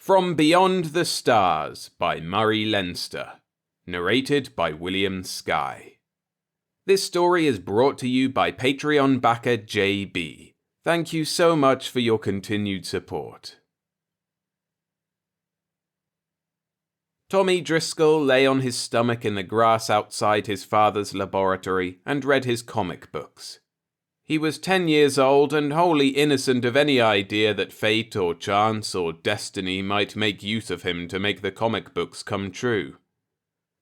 From Beyond the Stars by Murray Leinster. Narrated by William Skye. This story is brought to you by Patreon backer JB. Thank you so much for your continued support. Tommy Driscoll lay on his stomach in the grass outside his father's laboratory and read his comic books. He was 10 years old and wholly innocent of any idea that fate or chance or destiny might make use of him to make the comic books come true.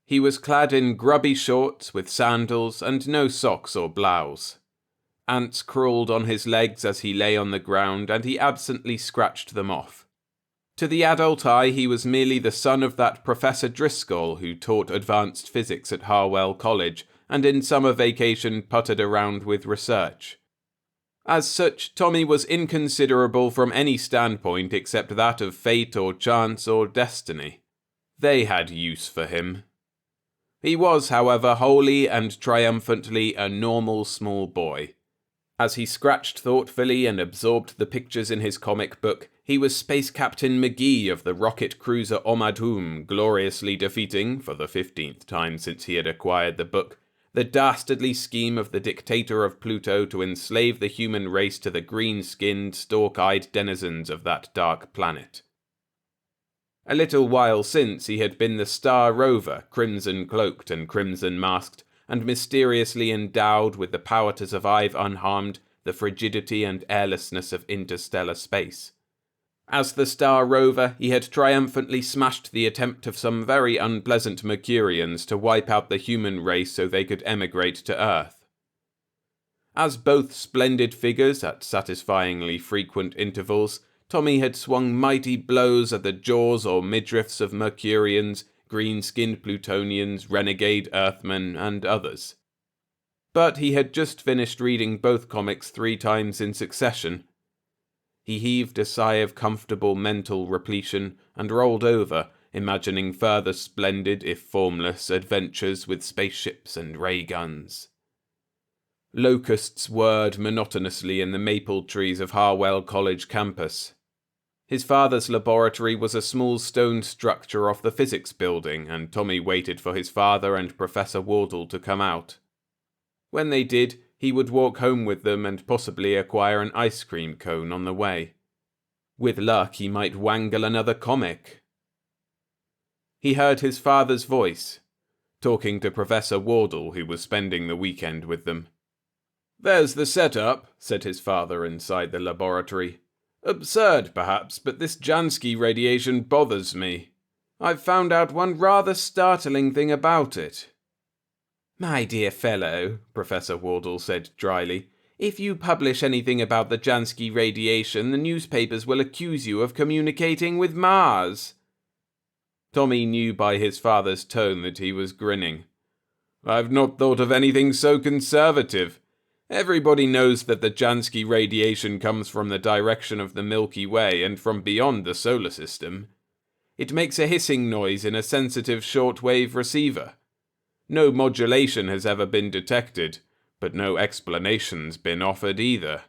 He was clad in grubby shorts with sandals and no socks or blouse. Ants crawled on his legs as he lay on the ground, and he absently scratched them off. To the adult eye, he was merely the son of that Professor Driscoll who taught advanced physics at Harwell College, and in summer vacation puttered around with research. As such, Tommy was inconsiderable from any standpoint except that of fate or chance or destiny. They had use for him. He was, however, wholly and triumphantly a normal small boy. As he scratched thoughtfully and absorbed the pictures in his comic book, he was Space Captain McGee of the rocket cruiser Omadhoom, gloriously defeating, for the 15th time since he had acquired the book, the dastardly scheme of the dictator of Pluto to enslave the human race to the green-skinned, stalk-eyed denizens of that dark planet. A little while since he had been the Star Rover, crimson-cloaked and crimson-masked, and mysteriously endowed with the power to survive unharmed the frigidity and airlessness of interstellar space. As the Star Rover, he had triumphantly smashed the attempt of some very unpleasant Mercurians to wipe out the human race so they could emigrate to Earth. As both splendid figures at satisfyingly frequent intervals, Tommy had swung mighty blows at the jaws or midriffs of Mercurians, green-skinned Plutonians, renegade Earthmen, and others. But he had just finished reading both comics 3 times in succession. He heaved a sigh of comfortable mental repletion and rolled over, imagining further splendid, if formless, adventures with spaceships and ray guns. Locusts whirred monotonously in the maple trees of Harwell College campus. His father's laboratory was a small stone structure off the physics building, and Tommy waited for his father and Professor Wardle to come out. When they did, he would walk home with them and possibly acquire an ice cream cone on the way. With luck, he might wangle another comic. He heard his father's voice, talking to Professor Wardle, who was spending the weekend with them. "There's the setup," said his father inside the laboratory. "Absurd, perhaps, but this Jansky radiation bothers me. I've found out one rather startling thing about it." "My dear fellow," Professor Wardle said dryly, "if you publish anything about the Jansky radiation, the newspapers will accuse you of communicating with Mars." Tommy knew by his father's tone that he was grinning. "I've not thought of anything so conservative. Everybody knows that the Jansky radiation comes from the direction of the Milky Way and from beyond the solar system. It makes a hissing noise in a sensitive shortwave receiver. No modulation has ever been detected, but no explanation's been offered either."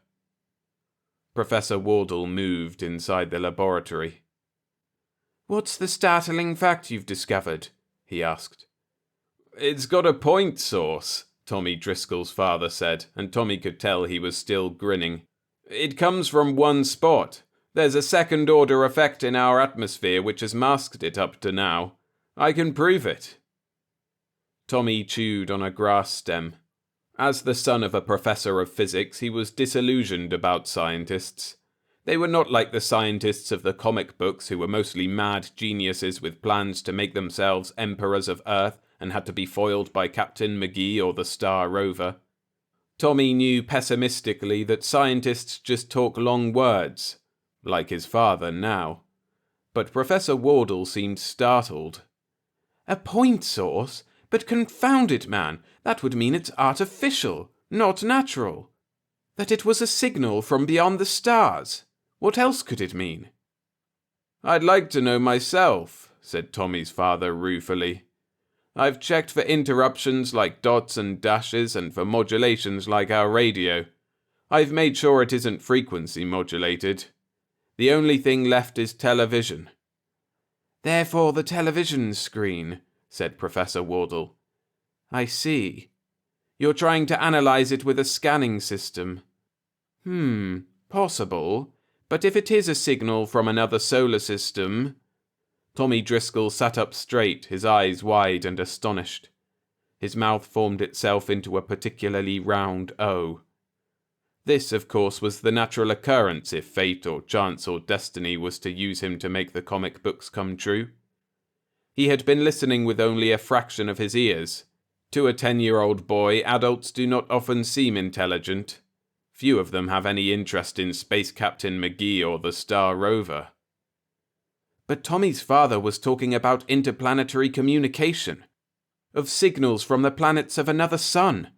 Professor Wardle moved inside the laboratory. "What's the startling fact you've discovered?" he asked. "It's got a point source," Tommy Driscoll's father said, and Tommy could tell he was still grinning. "It comes from one spot. There's a second-order effect in our atmosphere which has masked it up to now. I can prove it." Tommy chewed on a grass stem. As the son of a professor of physics, he was disillusioned about scientists. They were not like the scientists of the comic books who were mostly mad geniuses with plans to make themselves emperors of Earth and had to be foiled by Captain McGee or the Star Rover. Tommy knew pessimistically that scientists just talk long words, like his father now. But Professor Wardle seemed startled. "A point source? But confound it, man, that would mean it's artificial, not natural. That it was a signal from beyond the stars. What else could it mean?" "I'd like to know myself," said Tommy's father ruefully. "I've checked for interruptions like dots and dashes and for modulations like our radio. I've made sure it isn't frequency modulated. The only thing left is television. Therefore the television screen, said Professor Wardle. I see. You're trying to analyze it with a scanning system. Possible. But if it is a signal from another solar system... Tommy Driscoll sat up straight, his eyes wide and astonished. His mouth formed itself into a particularly round O. This, of course, was the natural occurrence if fate or chance or destiny was to use him to make the comic books come true. He had been listening with only a fraction of his ears. To a 10-year-old boy, adults do not often seem intelligent. Few of them have any interest in Space Captain McGee or the Star Rover. But Tommy's father was talking about interplanetary communication, of signals from the planets of another sun,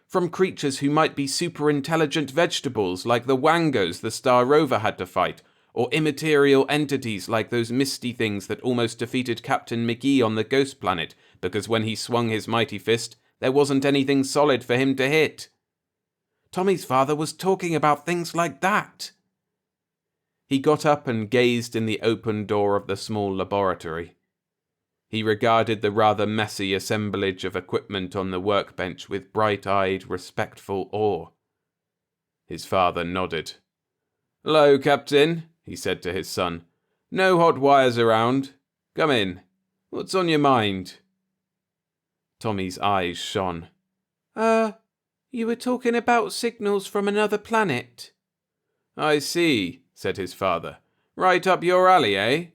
from creatures who might be super-intelligent vegetables like the Wangos the Star Rover had to fight, or immaterial entities like those misty things that almost defeated Captain McGee on the Ghost Planet because when he swung his mighty fist, there wasn't anything solid for him to hit. Tommy's father was talking about things like that. He got up and gazed in the open door of the small laboratory. He regarded the rather messy assemblage of equipment on the workbench with bright-eyed, respectful awe. His father nodded. "Hello, Captain," he said to his son. "No hot wires around. Come in. What's on your mind?" Tommy's eyes shone. You were talking about signals from another planet." "I see," said his father. "Right up your alley, eh?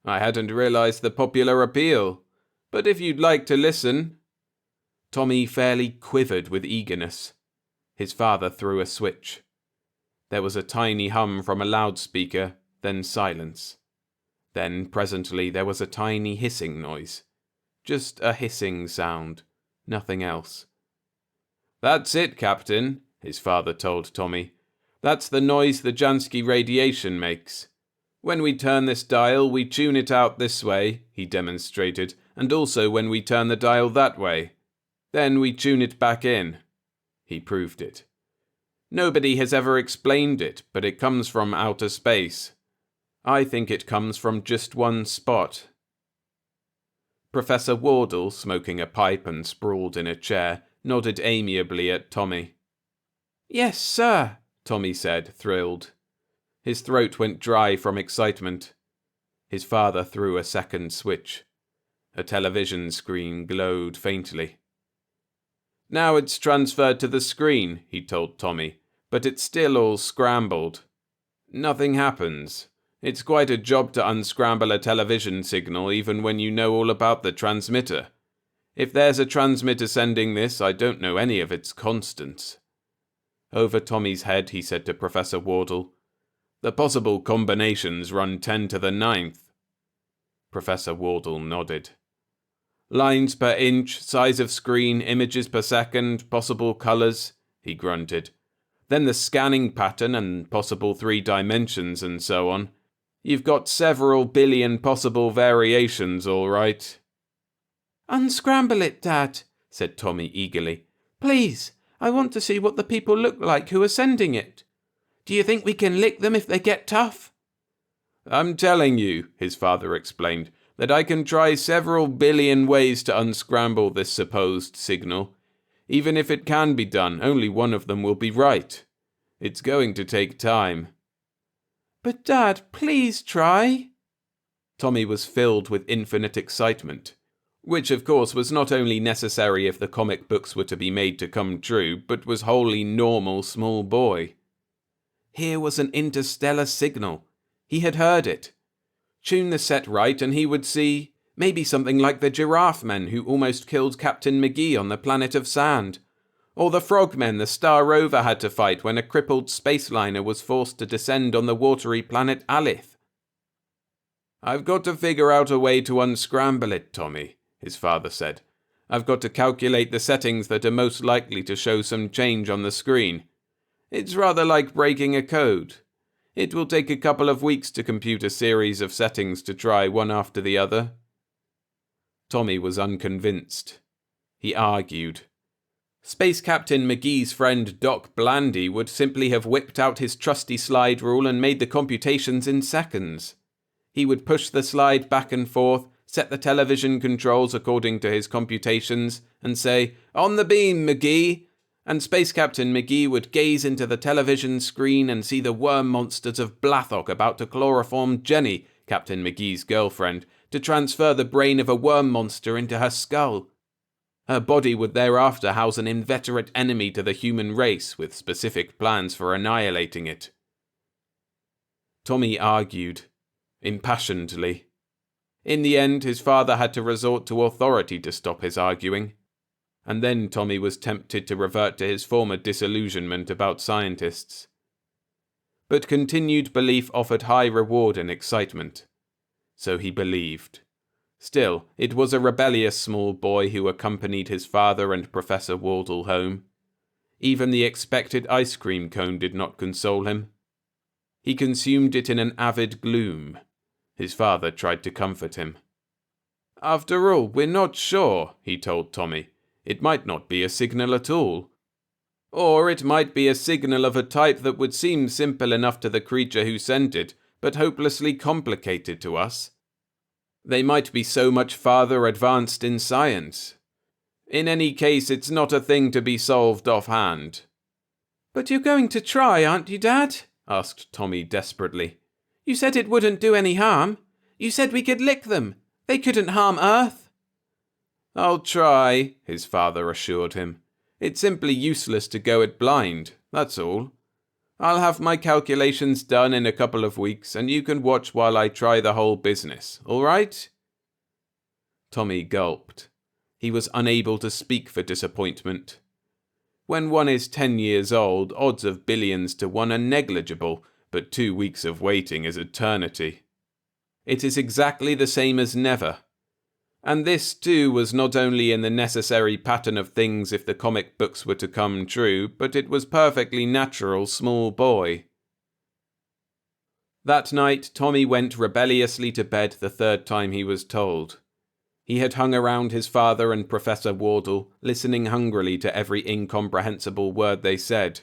I hadn't realized the popular appeal. But if you'd like to listen..." Tommy fairly quivered with eagerness. His father threw a switch. There was a tiny hum from a loudspeaker, then silence. Then, presently, there was a tiny hissing noise. Just a hissing sound. Nothing else. "That's it, Captain," his father told Tommy. "That's the noise the Jansky radiation makes. When we turn this dial, we tune it out this way," he demonstrated, "and also when we turn the dial that way. Then we tune it back in." He proved it. Nobody has ever explained it, but it comes from outer space. I think it comes from just one spot. Professor Wardle, smoking a pipe and sprawled in a chair, nodded amiably at Tommy. "Yes, sir," Tommy said, thrilled. His throat went dry from excitement. His father threw a second switch. A television screen glowed faintly. "Now it's transferred to the screen," he told Tommy, "but it's still all scrambled. Nothing happens. It's quite a job to unscramble a television signal even when you know all about the transmitter. If there's a transmitter sending this, I don't know any of its constants." Over Tommy's head, he said to Professor Wardle, "The possible combinations run 10 to the 9th. Professor Wardle nodded. "Lines per inch, size of screen, images per second, possible colors," he grunted. "Then the scanning pattern and possible 3 dimensions and so on. You've got several billion possible variations, all right." "Unscramble it, Dad," said Tommy eagerly. "Please, I want to see what the people look like who are sending it. Do you think we can lick them if they get tough?" "I'm telling you," his father explained, "that I can try several billion ways to unscramble this supposed signal. Even if it can be done, only one of them will be right. It's going to take time." "But Dad, please try." Tommy was filled with infinite excitement, which of course was not only necessary if the comic books were to be made to come true, but was wholly normal small boy. Here was an interstellar signal. He had heard it. Tune the set right and he would see maybe something like the giraffe men who almost killed Captain McGee on the planet of sand, or the frogmen the Star Rover had to fight when a crippled space liner was forced to descend on the watery planet Alith. "I've got to figure out a way to unscramble it, Tommy," his father said. "I've got to calculate the settings that are most likely to show some change on the screen. It's rather like breaking a code. It will take a couple of weeks to compute a series of settings to try one after the other." Tommy was unconvinced. He argued. Space Captain McGee's friend Doc Blandy would simply have whipped out his trusty slide rule and made the computations in seconds. He would push the slide back and forth, set the television controls according to his computations, and say, "On the beam, McGee!" And Space Captain McGee would gaze into the television screen and see the worm monsters of Blathock about to chloroform Jenny, Captain McGee's girlfriend, to transfer the brain of a worm monster into her skull. Her body would thereafter house an inveterate enemy to the human race, with specific plans for annihilating it. Tommy argued, impassionedly. In the end, his father had to resort to authority to stop his arguing. And then Tommy was tempted to revert to his former disillusionment about scientists. But continued belief offered high reward and excitement. So he believed. Still, it was a rebellious small boy who accompanied his father and Professor Wardle home. Even the expected ice cream cone did not console him. He consumed it in an avid gloom. His father tried to comfort him. "After all, we're not sure," he told Tommy. "It might not be a signal at all. Or it might be a signal of a type that would seem simple enough to the creature who sent it, but hopelessly complicated to us. They might be so much farther advanced in science. In any case, it's not a thing to be solved offhand." "But you're going to try, aren't you, Dad?" asked Tommy desperately. "You said it wouldn't do any harm. You said we could lick them. They couldn't harm Earth." "I'll try," his father assured him. "It's simply useless to go it blind, that's all. I'll have my calculations done in a couple of weeks, and you can watch while I try the whole business, all right?" Tommy gulped. He was unable to speak for disappointment. When one is 10 years old, odds of billions to 1 are negligible, but 2 weeks of waiting is eternity. It is exactly the same as never. And this, too, was not only in the necessary pattern of things if the comic books were to come true, but it was perfectly natural, small boy. That night, Tommy went rebelliously to bed the 3rd time he was told. He had hung around his father and Professor Wardle, listening hungrily to every incomprehensible word they said.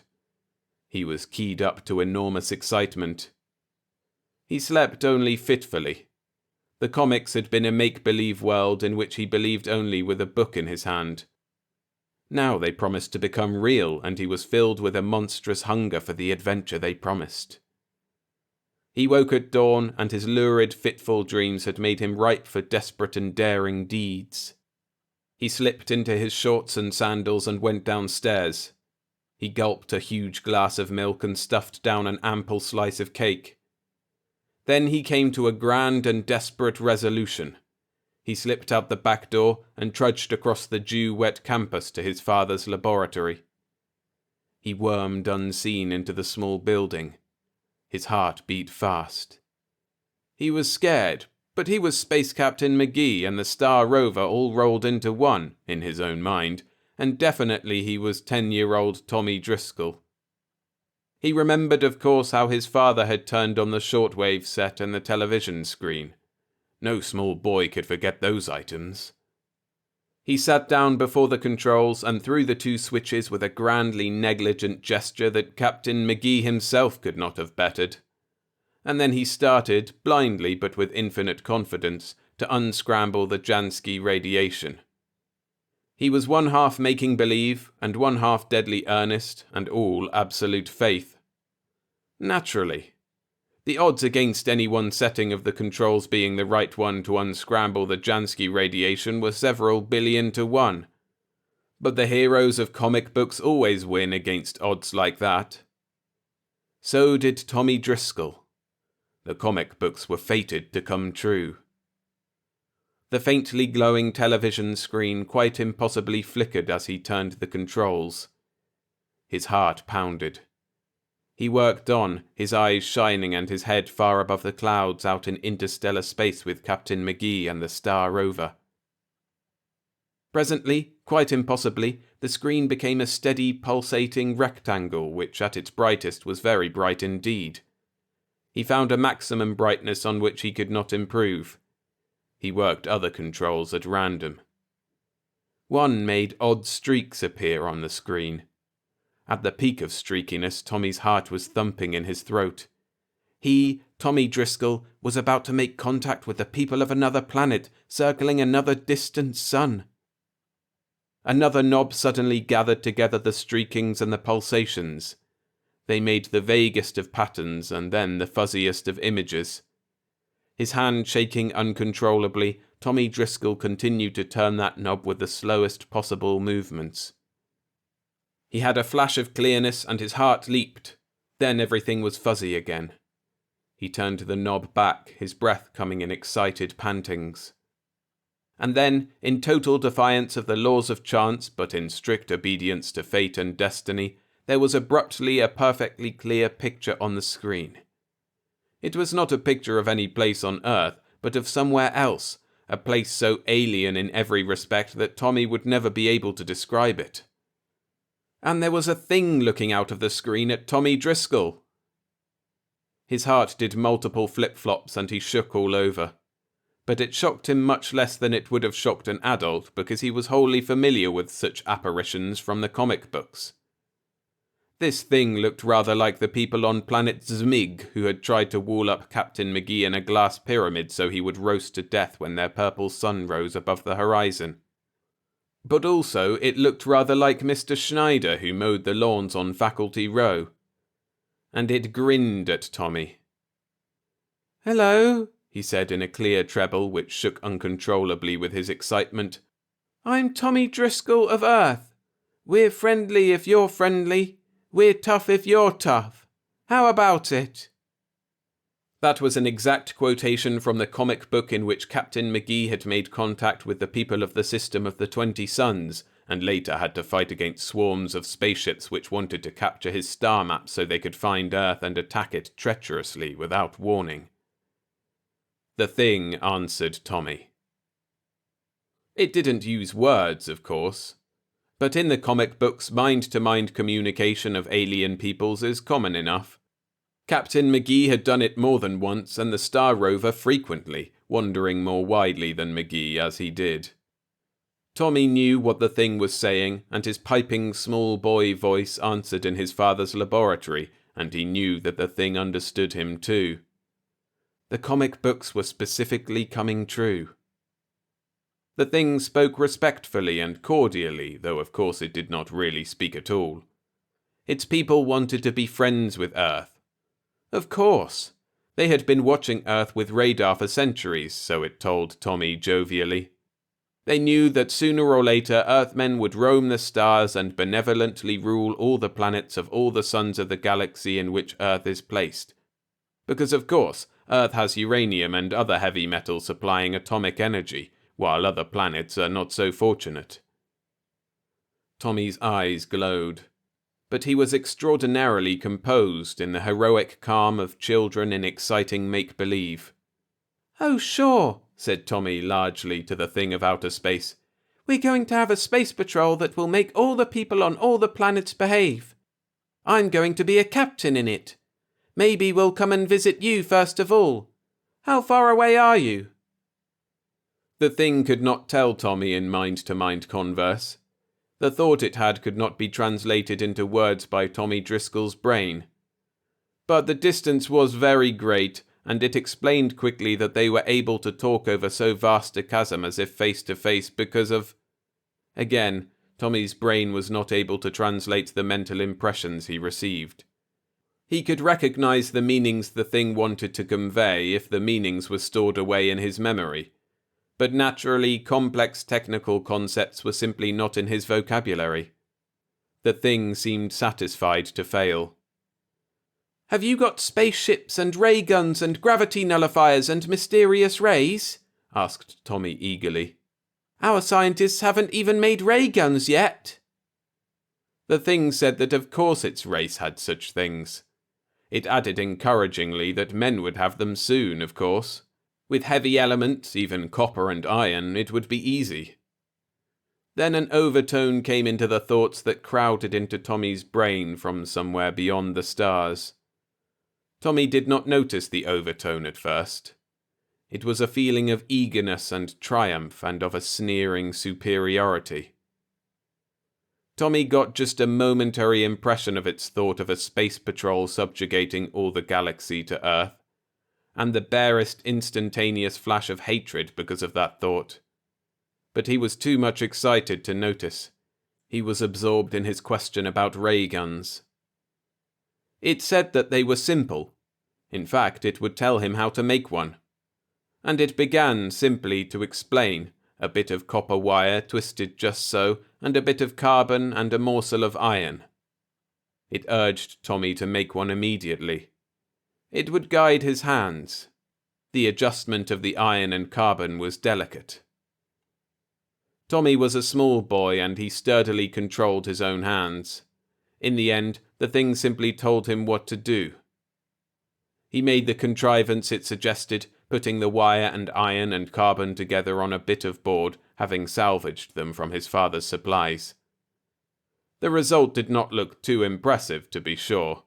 He was keyed up to enormous excitement. He slept only fitfully. The comics had been a make-believe world in which he believed only with a book in his hand. Now they promised to become real, and he was filled with a monstrous hunger for the adventure they promised. He woke at dawn, and his lurid, fitful dreams had made him ripe for desperate and daring deeds. He slipped into his shorts and sandals and went downstairs. He gulped a huge glass of milk and stuffed down an ample slice of cake. Then he came to a grand and desperate resolution. He slipped out the back door and trudged across the dew-wet campus to his father's laboratory. He wormed unseen into the small building. His heart beat fast. He was scared, but he was Space Captain McGee and the Star Rover all rolled into one, in his own mind, and definitely he was 10-year-old Tommy Driscoll. He remembered, of course, how his father had turned on the shortwave set and the television screen. No small boy could forget those items. He sat down before the controls and threw the 2 switches with a grandly negligent gesture that Captain McGee himself could not have bettered. And then he started, blindly but with infinite confidence, to unscramble the Jansky radiation. He was 1/2 making believe, and 1/2 deadly earnest, and all absolute faith. Naturally. The odds against any one setting of the controls being the right one to unscramble the Jansky radiation were several billion to 1. But the heroes of comic books always win against odds like that. So did Tommy Driscoll. The comic books were fated to come true. The faintly glowing television screen quite impossibly flickered as he turned the controls. His heart pounded. He worked on, his eyes shining and his head far above the clouds out in interstellar space with Captain McGee and the Star Rover. Presently, quite impossibly, the screen became a steady, pulsating rectangle which at its brightest was very bright indeed. He found a maximum brightness on which he could not improve. He worked other controls at random. One made odd streaks appear on the screen. At the peak of streakiness, Tommy's heart was thumping in his throat. He, Tommy Driscoll, was about to make contact with the people of another planet, circling another distant sun. Another knob suddenly gathered together the streakings and the pulsations. They made the vaguest of patterns and then the fuzziest of images. His hand shaking uncontrollably, Tommy Driscoll continued to turn that knob with the slowest possible movements. He had a flash of clearness and his heart leaped. Then everything was fuzzy again. He turned the knob back, his breath coming in excited pantings. And then, in total defiance of the laws of chance, but in strict obedience to fate and destiny, there was abruptly a perfectly clear picture on the screen. It was not a picture of any place on Earth, but of somewhere else, a place so alien in every respect that Tommy would never be able to describe it. And there was a thing looking out of the screen at Tommy Driscoll. His heart did multiple flip-flops and he shook all over. But it shocked him much less than it would have shocked an adult because he was wholly familiar with such apparitions from the comic books. This thing looked rather like the people on planet Zmig who had tried to wall up Captain McGee in a glass pyramid so he would roast to death when their purple sun rose above the horizon. But also it looked rather like Mr. Schneider who mowed the lawns on Faculty Row. And it grinned at Tommy. "Hello," he said in a clear treble which shook uncontrollably with his excitement. "I'm Tommy Driscoll of Earth. We're friendly if you're friendly. We're tough if you're tough. How about it?" That was an exact quotation from the comic book in which Captain McGee had made contact with the people of the system of the 20 Suns, and later had to fight against swarms of spaceships which wanted to capture his star map so they could find Earth and attack it treacherously without warning. The thing answered Tommy. It didn't use words, of course. But in the comic books, mind-to-mind communication of alien peoples is common enough. Captain McGee had done it more than once, and the Star Rover frequently, wandering more widely than McGee as he did. Tommy knew what the thing was saying, and his piping small boy voice answered in his father's laboratory, and he knew that the thing understood him too. The comic books were specifically coming true. The thing spoke respectfully and cordially, though of course it did not really speak at all. Its people wanted to be friends with Earth. Of course. They had been watching Earth with radar for centuries, so it told Tommy jovially. They knew that sooner or later Earthmen would roam the stars and benevolently rule all the planets of all the suns of the galaxy in which Earth is placed. Because of course, Earth has uranium and other heavy metals supplying atomic energy, while other planets are not so fortunate. Tommy's eyes glowed, but he was extraordinarily composed in the heroic calm of children in exciting make-believe. "Oh, sure," said Tommy largely to the thing of outer space. "We're going to have a space patrol that will make all the people on all the planets behave. I'm going to be a captain in it. Maybe we'll come and visit you first of all. How far away are you?" The thing could not tell Tommy in mind-to-mind converse. The thought it had could not be translated into words by Tommy Driscoll's brain. But the distance was very great, and it explained quickly that they were able to talk over so vast a chasm as if face-to-face because of... Again, Tommy's brain was not able to translate the mental impressions he received. He could recognize the meanings the thing wanted to convey if the meanings were stored away in his memory. But naturally, complex technical concepts were simply not in his vocabulary. The thing seemed satisfied to fail. "Have you got spaceships and ray guns and gravity nullifiers and mysterious rays?" asked Tommy eagerly. "Our scientists haven't even made ray guns yet." The thing said that of course its race had such things. It added encouragingly that men would have them soon, of course. With heavy elements, even copper and iron, it would be easy. Then an overtone came into the thoughts that crowded into Tommy's brain from somewhere beyond the stars. Tommy did not notice the overtone at first. It was a feeling of eagerness and triumph and of a sneering superiority. Tommy got just a momentary impression of its thought of a space patrol subjugating all the galaxy to Earth, and the barest instantaneous flash of hatred because of that thought. But he was too much excited to notice. He was absorbed in his question about ray guns. It said that they were simple. In fact, it would tell him how to make one. And it began simply to explain: a bit of copper wire twisted just so, and a bit of carbon and a morsel of iron. It urged Tommy to make one immediately. It would guide his hands. The adjustment of the iron and carbon was delicate. Tommy was a small boy, and he sturdily controlled his own hands. In the end, the thing simply told him what to do. He made the contrivance it suggested, putting the wire and iron and carbon together on a bit of board, having salvaged them from his father's supplies. The result did not look too impressive, to be sure.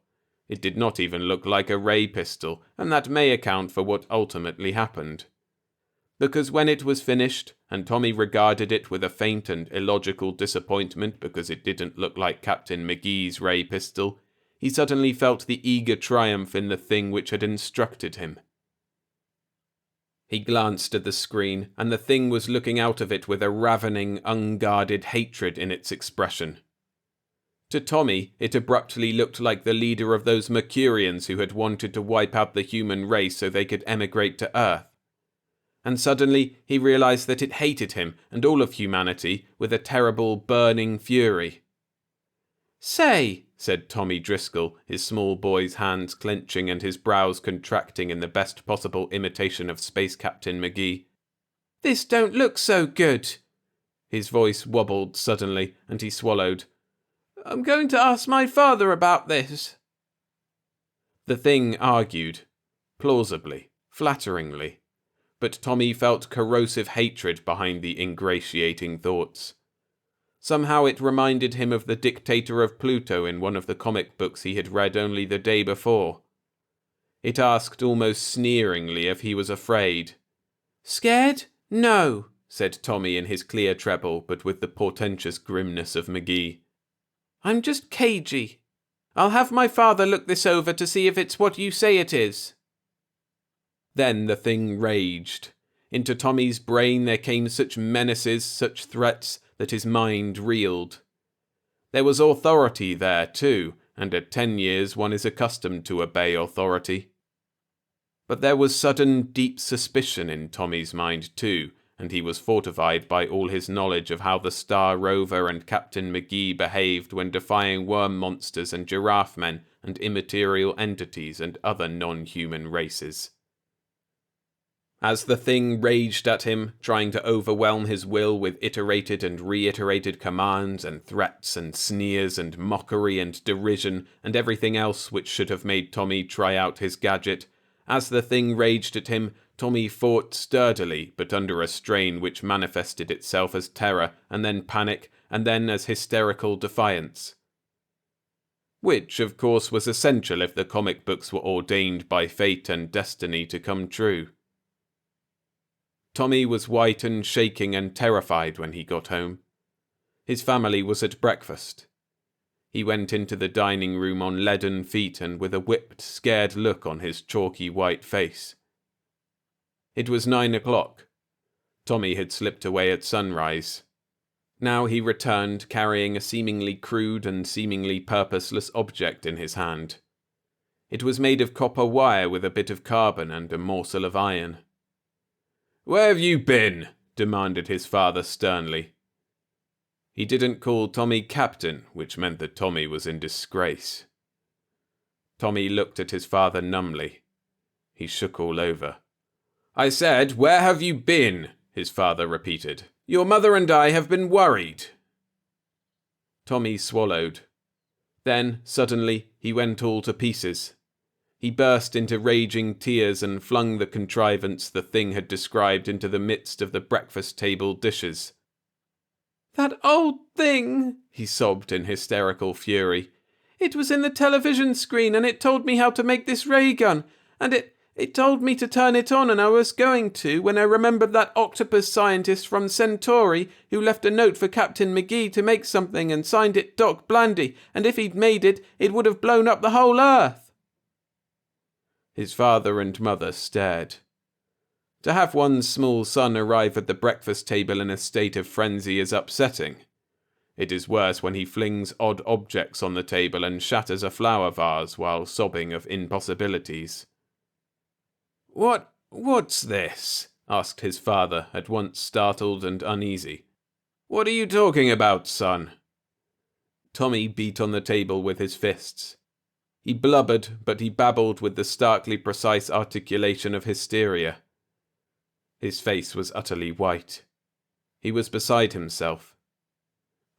It did not even look like a ray pistol, and that may account for what ultimately happened. Because when it was finished, and Tommy regarded it with a faint and illogical disappointment because it didn't look like Captain McGee's ray pistol, he suddenly felt the eager triumph in the thing which had instructed him. He glanced at the screen, and the thing was looking out of it with a ravening, unguarded hatred in its expression. To Tommy, it abruptly looked like the leader of those Mercurians who had wanted to wipe out the human race so they could emigrate to Earth. And suddenly he realized that it hated him and all of humanity with a terrible, burning fury. "Say," said Tommy Driscoll, his small boy's hands clenching and his brows contracting in the best possible imitation of Space Captain McGee, "this don't look so good." His voice wobbled suddenly, and he swallowed. "I'm going to ask my father about this." The thing argued, plausibly, flatteringly, but Tommy felt corrosive hatred behind the ingratiating thoughts. Somehow it reminded him of the dictator of Pluto in one of the comic books he had read only the day before. It asked almost sneeringly if he was afraid. "Scared? No," said Tommy in his clear treble, but with the portentous grimness of McGee. "I'm just cagey. I'll have my father look this over to see if it's what you say it is." Then the thing raged. Into Tommy's brain there came such menaces, such threats, that his mind reeled. There was authority there, too, and at 10 years one is accustomed to obey authority. But there was sudden, deep suspicion in Tommy's mind, too, and he was fortified by all his knowledge of how the Star Rover and Captain McGee behaved when defying worm monsters and giraffe men and immaterial entities and other non-human races. As the thing raged at him, trying to overwhelm his will with iterated and reiterated commands and threats and sneers and mockery and derision and everything else which should have made Tommy try out his gadget, as the thing raged at him, Tommy fought sturdily, but under a strain which manifested itself as terror, and then panic, and then as hysterical defiance. Which, of course, was essential if the comic books were ordained by fate and destiny to come true. Tommy was white and shaking and terrified when he got home. His family was at breakfast. He went into the dining room on leaden feet and with a whipped, scared look on his chalky white face. It was 9 o'clock. Tommy had slipped away at sunrise. Now he returned carrying a seemingly crude and seemingly purposeless object in his hand. It was made of copper wire with a bit of carbon and a morsel of iron. "Where have you been?" demanded his father sternly. He didn't call Tommy Captain, which meant that Tommy was in disgrace. Tommy looked at his father numbly. He shook all over. "I said, where have you been?" his father repeated. "Your mother and I have been worried." Tommy swallowed. Then, suddenly, he went all to pieces. He burst into raging tears and flung the contrivance the thing had described into the midst of the breakfast table dishes. "That old thing," he sobbed in hysterical fury. "It was in the television screen and it told me how to make this ray gun, and it It told me to turn it on, and I was going to when I remembered that octopus scientist from Centauri who left a note for Captain McGee to make something and signed it Doc Blandy, and if he'd made it, it would have blown up the whole Earth." His father and mother stared. To have one's small son arrive at the breakfast table in a state of frenzy is upsetting. It is worse when he flings odd objects on the table and shatters a flower vase while sobbing of impossibilities. What's this?" asked his father, at once startled and uneasy. "What are you talking about, son?" Tommy beat on the table with his fists. He blubbered, but he babbled with the starkly precise articulation of hysteria. His face was utterly white. He was beside himself.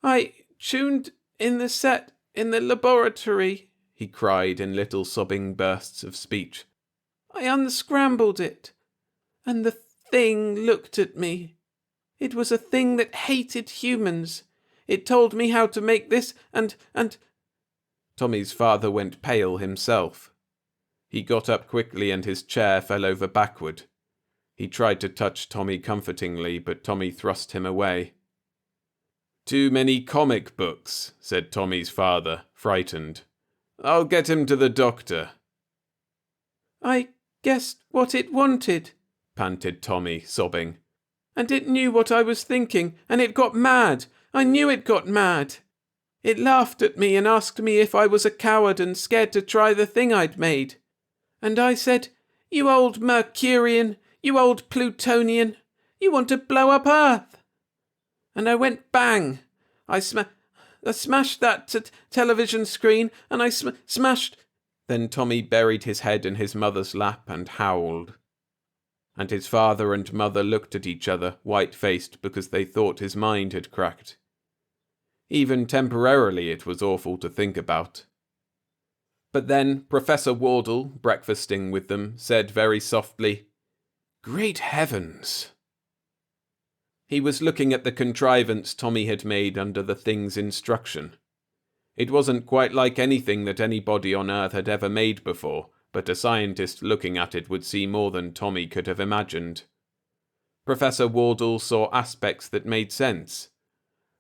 "I tuned in the set in the laboratory," he cried in little sobbing bursts of speech. "I unscrambled it, and the thing looked at me. It was a thing that hated humans. It told me how to make this and... Tommy's father went pale himself. He got up quickly and his chair fell over backward. He tried to touch Tommy comfortingly, but Tommy thrust him away. "Too many comic books," said Tommy's father, frightened. "I'll get him to the doctor." "I guessed what it wanted," panted Tommy, sobbing. "And it knew what I was thinking, and it got mad. I knew it got mad. It laughed at me and asked me if I was a coward and scared to try the thing I'd made. And I said, 'You old Mercurian, you old Plutonian, you want to blow up Earth.' And I went bang. I smashed that television screen, and I smashed..." Then Tommy buried his head in his mother's lap and howled. And his father and mother looked at each other, white-faced, because they thought his mind had cracked. Even temporarily it was awful to think about. But then Professor Wardle, breakfasting with them, said very softly, "Great heavens!" He was looking at the contrivance Tommy had made under the thing's instruction. It wasn't quite like anything that anybody on Earth had ever made before, but a scientist looking at it would see more than Tommy could have imagined. Professor Wardle saw aspects that made sense.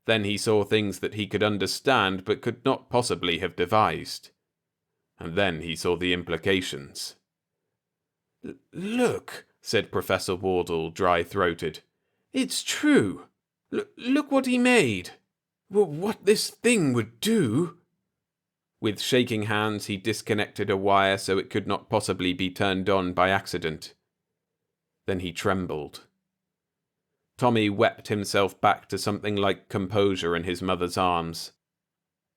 Then he saw things that he could understand but could not possibly have devised. And then he saw the implications. "Look," said Professor Wardle, dry-throated. "It's true. Look what he made. What this thing would do." With shaking hands, he disconnected a wire so it could not possibly be turned on by accident. Then he trembled. Tommy wept himself back to something like composure in his mother's arms.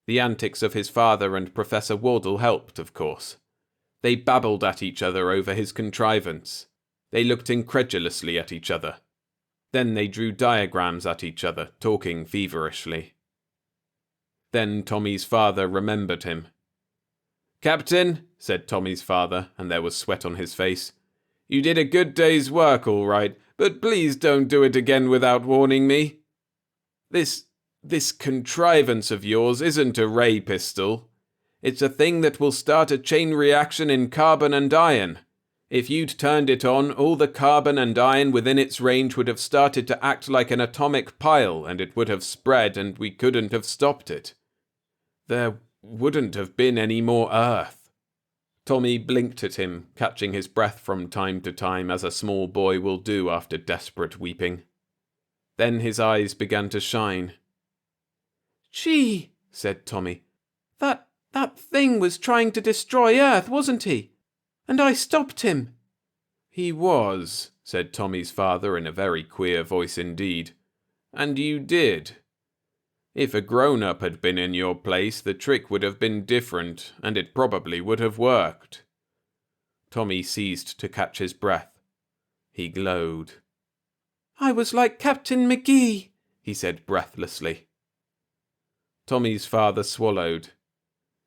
The antics of his father and Professor Wardle helped, of course. They babbled at each other over his contrivance. They looked incredulously at each other. Then they drew diagrams at each other, talking feverishly. Then Tommy's father remembered him. "Captain," said Tommy's father, and there was sweat on his face, "you did a good day's work, all right, but please don't do it again without warning me. This contrivance of yours isn't a ray pistol. It's a thing that will start a chain reaction in carbon and iron. If you'd turned it on, all the carbon and iron within its range would have started to act like an atomic pile, and it would have spread, and we couldn't have stopped it. There wouldn't have been any more Earth." Tommy blinked at him, catching his breath from time to time as a small boy will do after desperate weeping. Then his eyes began to shine. "Gee," said Tommy, that thing was trying to destroy Earth, wasn't he? And I stopped him." "He was," said Tommy's father in a very queer voice indeed. "And you did. If a grown-up had been in your place, the trick would have been different, and it probably would have worked." Tommy ceased to catch his breath. He glowed. "I was like Captain McGee," he said breathlessly. Tommy's father swallowed.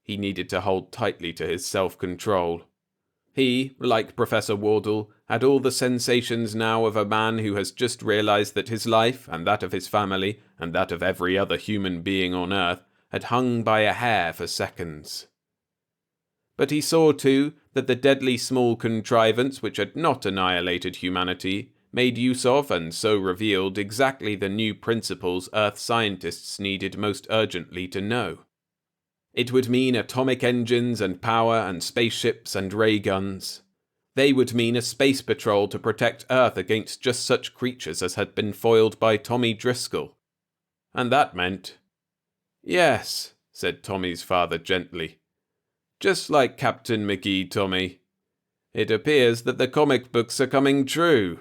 He needed to hold tightly to his self-control. He, like Professor Wardle, had all the sensations now of a man who has just realized that his life, and that of his family, and that of every other human being on Earth, had hung by a hair for seconds. But he saw, too, that the deadly small contrivance which had not annihilated humanity made use of and so revealed exactly the new principles Earth scientists needed most urgently to know. It would mean atomic engines and power and spaceships and ray guns. They would mean a space patrol to protect Earth against just such creatures as had been foiled by Tommy Driscoll. And that meant... "Yes," said Tommy's father gently. "Just like Captain McGee, Tommy. It appears that the comic books are coming true."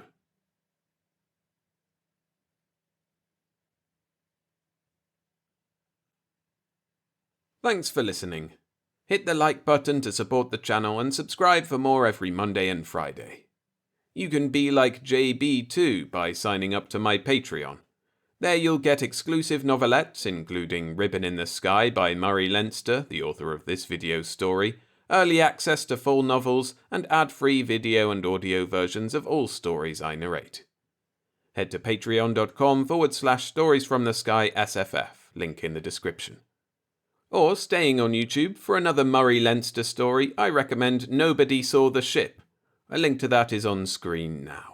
Thanks for listening. Hit the like button to support the channel and subscribe for more every Monday and Friday. You can be like JB too by signing up to my Patreon. There you'll get exclusive novelettes, including Ribbon in the Sky by Murray Leinster, the author of this video story, early access to full novels, and ad-free video and audio versions of all stories I narrate. Head to patreon.com/storiesfromthesky_SFF, link in the description. Or, staying on YouTube, for another Murray Leinster story, I recommend Nobody Saw the Ship. A link to that is on screen now.